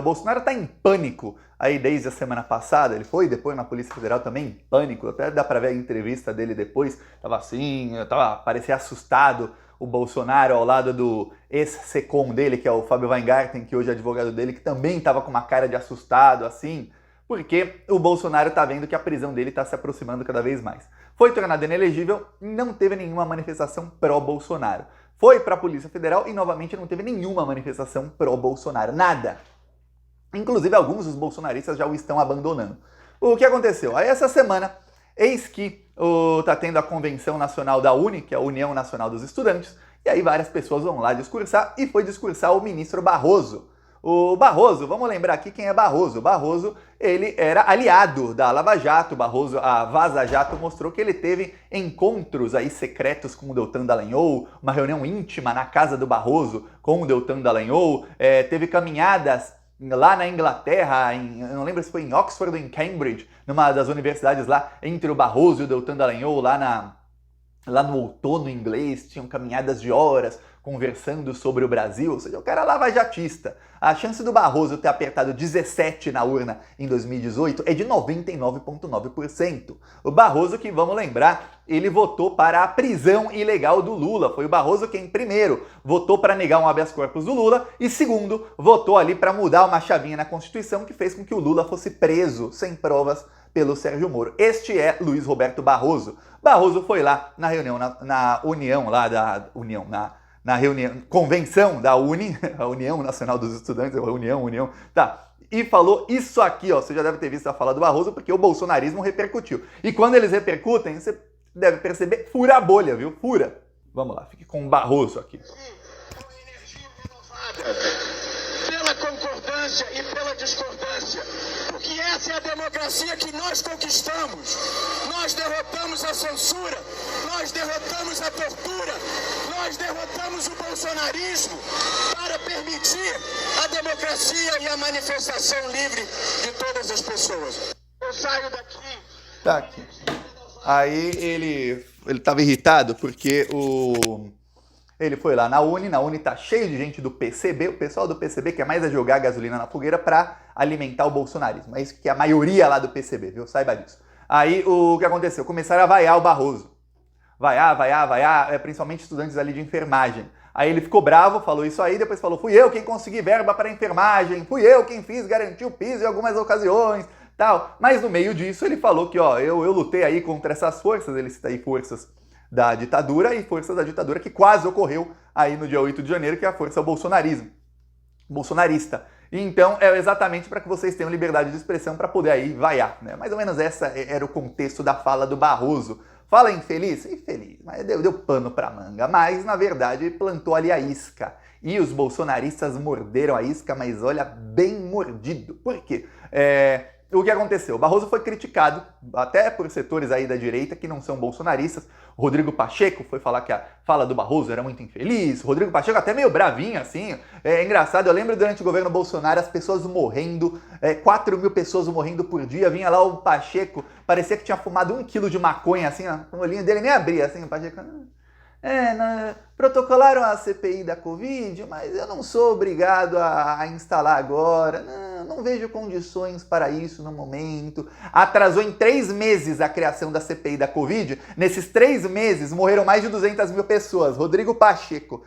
Bolsonaro está em pânico aí desde a semana passada. Ele foi depois na Polícia Federal também em pânico. Até dá para ver a entrevista dele depois. Tava assim, parecia assustado o Bolsonaro ao lado do ex-secom dele, que é o Fábio Weingarten, que hoje é advogado dele, que também estava com uma cara de assustado, assim, porque o Bolsonaro está vendo que a prisão dele está se aproximando cada vez mais. Foi tornado inelegível, não teve nenhuma manifestação pró-Bolsonaro. Foi para a Polícia Federal e novamente não teve nenhuma manifestação pró-Bolsonaro, nada. Inclusive alguns dos bolsonaristas já o estão abandonando. O que aconteceu? Aí essa semana, eis que está tendo a Convenção Nacional da UNE, que é a União Nacional dos Estudantes, e aí várias pessoas vão lá discursar, e foi discursar o ministro Barroso. O Barroso, vamos lembrar aqui quem é Barroso. Barroso, ele era aliado da Lava Jato. Barroso, a Vaza Jato mostrou que ele teve encontros aí secretos com o Deltan Dallagnol, uma reunião íntima na casa do Barroso com o Deltan Dallagnol, teve caminhadas lá na Inglaterra, eu não lembro se foi em Oxford ou em Cambridge, numa das universidades lá, entre o Barroso e o Deltan Dallagnol, lá no outono inglês, tinham caminhadas de horas, conversando sobre o Brasil, ou seja, o cara lavajatista. A chance do Barroso ter apertado 17 na urna em 2018 é de 99,9%. O Barroso, que vamos lembrar, ele votou para a prisão ilegal do Lula. Foi o Barroso quem, primeiro, votou para negar um habeas corpus do Lula e, segundo, votou ali para mudar uma chavinha na Constituição que fez com que o Lula fosse preso sem provas pelo Sérgio Moro. Este é Luiz Roberto Barroso. Barroso foi lá na reunião, na união lá da União, na reunião, convenção da UNE, a União Nacional dos Estudantes, União, tá, e falou isso aqui, ó, você já deve ter visto a fala do Barroso, porque o bolsonarismo repercutiu. E quando eles repercutem, você deve perceber, fura a bolha, viu? Fura. Vamos lá, fique com o Barroso aqui. Energia renovada, pela concordância e pela discordância, porque essa é a democracia que nós conquistamos. Nós derrotamos a censura, nós derrotamos a tortura, nós derrotamos o bolsonarismo para permitir a democracia e a manifestação livre de todas as pessoas. Eu saio daqui... Tá aqui. Aí ele estava irritado porque ele foi lá na UNE tá cheio de gente do PCB, o pessoal do PCB quer mais jogar gasolina na fogueira para alimentar o bolsonarismo. É isso que é a maioria lá do PCB, viu? Saiba disso. Aí o que aconteceu? Começaram a vaiar o Barroso. Vaiar, principalmente estudantes ali de enfermagem. Aí ele ficou bravo, falou isso aí, depois falou, fui eu quem consegui verba para enfermagem, fui eu quem fiz garantir o piso em algumas ocasiões, tal. Mas no meio disso ele falou que, ó, eu lutei aí contra essas forças, ele cita aí forças da ditadura e forças da ditadura que quase ocorreu aí no dia 8 de janeiro, que é a força bolsonarista. Então é exatamente para que vocês tenham liberdade de expressão para poder aí vaiar, né? Mais ou menos essa era o contexto da fala do Barroso. Fala infeliz? Infeliz, mas deu pano pra manga, mas na verdade plantou ali a isca. E os bolsonaristas morderam a isca, mas olha, bem mordido. Por quê? O que aconteceu? O Barroso foi criticado, até por setores aí da direita que não são bolsonaristas. O Rodrigo Pacheco foi falar que a fala do Barroso era muito infeliz. O Rodrigo Pacheco até meio bravinho, assim. É engraçado, eu lembro durante o governo Bolsonaro as pessoas morrendo, 4 mil pessoas morrendo por dia. Vinha lá o Pacheco, parecia que tinha fumado 1 quilo de maconha, assim, ó, o olhinho dele nem abria, assim, o Pacheco... protocolaram a CPI da Covid, mas eu não sou obrigado a instalar agora, não vejo condições para isso no momento. Atrasou em 3 meses a criação da CPI da Covid, nesses 3 meses morreram mais de 200 mil pessoas. Rodrigo Pacheco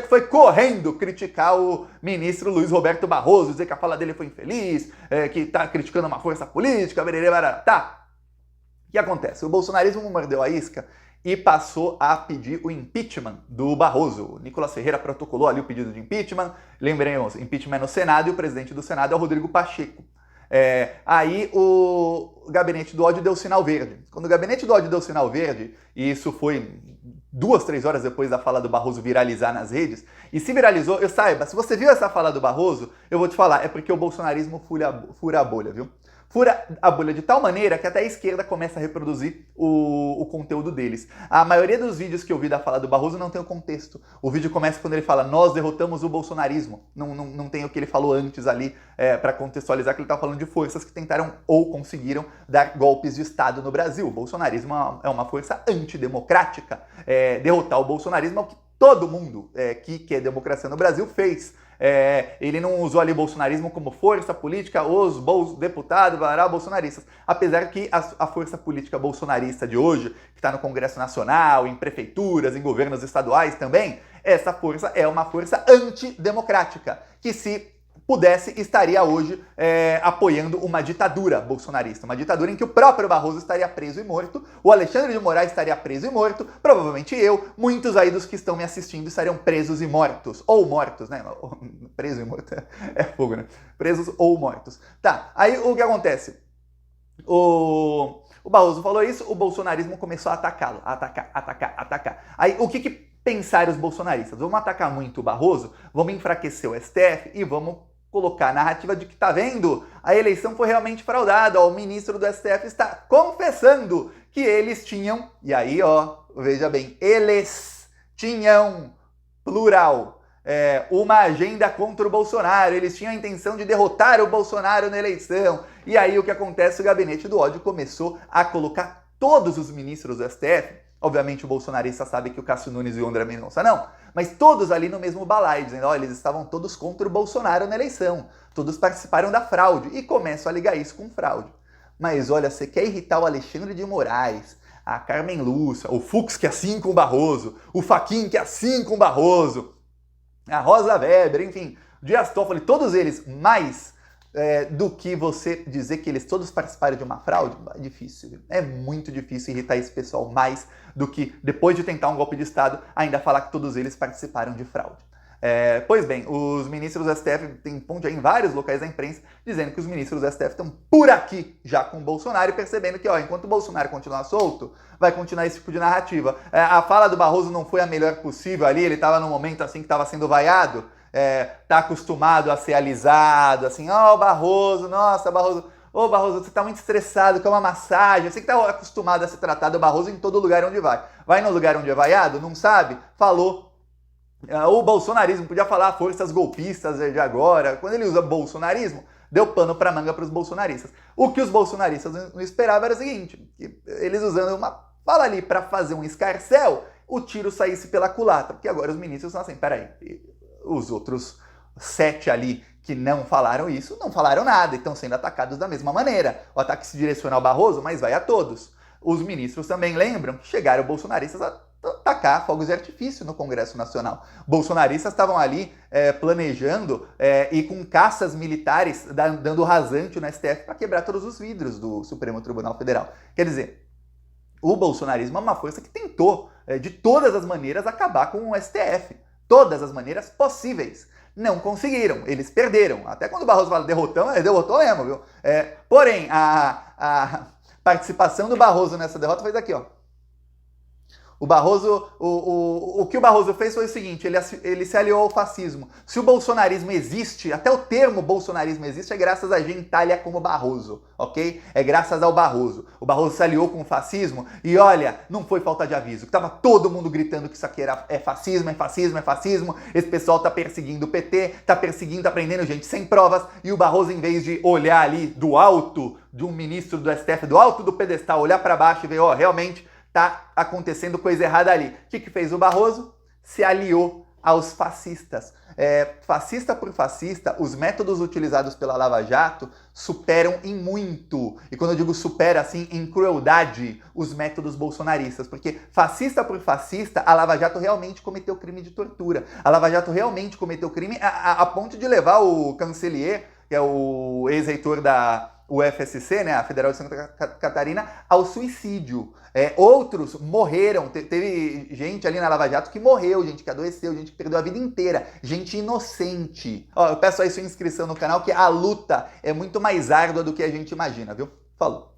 foi correndo criticar o ministro Luiz Roberto Barroso, dizer que a fala dele foi infeliz, que está criticando uma força política, tá. O que acontece? O bolsonarismo mordeu a isca e passou a pedir o impeachment do Barroso. O Nicolas Ferreira protocolou ali o pedido de impeachment. Lembremos, impeachment é no Senado e o presidente do Senado é o Rodrigo Pacheco. Aí o gabinete do ódio deu sinal verde. Quando o gabinete do ódio deu sinal verde, e isso foi 2, 3 horas depois da fala do Barroso viralizar nas redes, e se viralizou, eu saiba, se você viu essa fala do Barroso, eu vou te falar, é porque o bolsonarismo fura a bolha, viu? Fura a bolha de tal maneira que até a esquerda começa a reproduzir o conteúdo deles. A maioria dos vídeos que eu vi da fala do Barroso não tem o contexto. O vídeo começa quando ele fala, nós derrotamos o bolsonarismo. Não tem o que ele falou antes ali para contextualizar que ele estava falando de forças que tentaram ou conseguiram dar golpes de Estado no Brasil. O bolsonarismo é uma força antidemocrática. Derrotar o bolsonarismo é o que todo mundo que quer democracia no Brasil fez. ele não usou ali o bolsonarismo como força política, os deputados, bolsonaristas. Apesar que a força política bolsonarista de hoje, que está no Congresso Nacional, em prefeituras, em governos estaduais também, essa força é uma força antidemocrática, que se pudesse, estaria hoje apoiando uma ditadura bolsonarista, uma ditadura em que o próprio Barroso estaria preso e morto, o Alexandre de Moraes estaria preso e morto, provavelmente eu, muitos aí dos que estão me assistindo estariam presos e mortos, ou mortos, né? Preso e morto é fogo, né? Presos ou mortos. Tá, aí o que acontece? O Barroso falou isso, o bolsonarismo começou a atacá-lo, atacar. Aí o que pensaram os bolsonaristas? Vamos atacar muito o Barroso, vamos enfraquecer o STF e vamos colocar a narrativa de que, tá vendo, a eleição foi realmente fraudada, ó, o ministro do STF está confessando que eles tinham, e aí, ó, veja bem, eles tinham, plural, uma agenda contra o Bolsonaro, eles tinham a intenção de derrotar o Bolsonaro na eleição, e aí o que acontece? O gabinete do ódio começou a colocar todos os ministros do STF, obviamente o bolsonarista sabe que o Cássio Nunes e o André Mendonça não, mas todos ali no mesmo balaio, dizendo, ó, eles estavam todos contra o Bolsonaro na eleição, todos participaram da fraude, e começam a ligar isso com fraude. Mas olha, você quer irritar o Alexandre de Moraes, a Carmen Lúcia, o Fux que é assim com o Barroso, o Fachin que é assim com o Barroso, a Rosa Weber, enfim, Dias Toffoli, todos eles, mais do que você dizer que eles todos participaram de uma fraude, é difícil, viu? É muito difícil irritar esse pessoal mais do que, depois de tentar um golpe de Estado, ainda falar que todos eles participaram de fraude. Pois bem, os ministros do STF tem ponto em vários locais da imprensa dizendo que os ministros do STF estão por aqui já com o Bolsonaro e percebendo que, ó, enquanto o Bolsonaro continuar solto, vai continuar esse tipo de narrativa. A fala do Barroso não foi a melhor possível ali, ele estava num momento assim que estava sendo vaiado, tá acostumado a ser alisado, assim, ó, Barroso, nossa, Barroso, ô Barroso, você tá muito estressado, quer uma massagem, você que tá acostumado a ser tratado Barroso em todo lugar onde vai. Vai no lugar onde é vaiado, não sabe? Falou. O bolsonarismo, podia falar forças golpistas de agora, quando ele usa bolsonarismo, deu pano pra manga pros bolsonaristas. O que os bolsonaristas não esperavam era o seguinte, que eles usando uma fala ali pra fazer um escarcéu, o tiro saísse pela culatra, porque agora os ministros estão assim, peraí, os outros 7 ali que não falaram isso, não falaram nada, e estão sendo atacados da mesma maneira. O ataque se direciona ao Barroso, mas vai a todos. Os ministros também lembram que chegaram bolsonaristas a tacar fogos de artifício no Congresso Nacional. Bolsonaristas estavam ali planejando e com caças militares dando rasante no STF para quebrar todos os vidros do Supremo Tribunal Federal. Quer dizer, o bolsonarismo é uma força que tentou, de todas as maneiras, acabar com o STF. Todas as maneiras possíveis. Não conseguiram, eles perderam. Até quando o Barroso fala derrotão, ele derrotou mesmo, viu? Porém, a participação do Barroso nessa derrota foi daqui, ó. O Barroso, o que o Barroso fez foi o seguinte, ele se aliou ao fascismo. Se o bolsonarismo existe, até o termo bolsonarismo existe, é graças a gentalha como Barroso, ok? É graças ao Barroso. O Barroso se aliou com o fascismo e olha, não foi falta de aviso, que tava todo mundo gritando que isso aqui é fascismo, é fascismo, é fascismo, esse pessoal tá perseguindo o PT, tá prendendo gente sem provas, e o Barroso, em vez de olhar ali do alto de um ministro do STF, do alto do pedestal, olhar para baixo e ver, ó, realmente tá acontecendo coisa errada ali. O que fez o Barroso? Se aliou aos fascistas. Fascista por fascista, os métodos utilizados pela Lava Jato superam em muito, e quando eu digo supera, assim, em crueldade, os métodos bolsonaristas, porque fascista por fascista, a Lava Jato realmente cometeu crime de tortura. A Lava Jato realmente cometeu crime a ponto de levar o Cancelier, que é o ex-reitor da UFSC, né, a Federal de Santa Catarina, ao suicídio. Outros morreram, teve gente ali na Lava Jato que morreu, gente que adoeceu, gente que perdeu a vida inteira, gente inocente. Ó, eu peço aí sua inscrição no canal, que a luta é muito mais árdua do que a gente imagina, viu? Falou!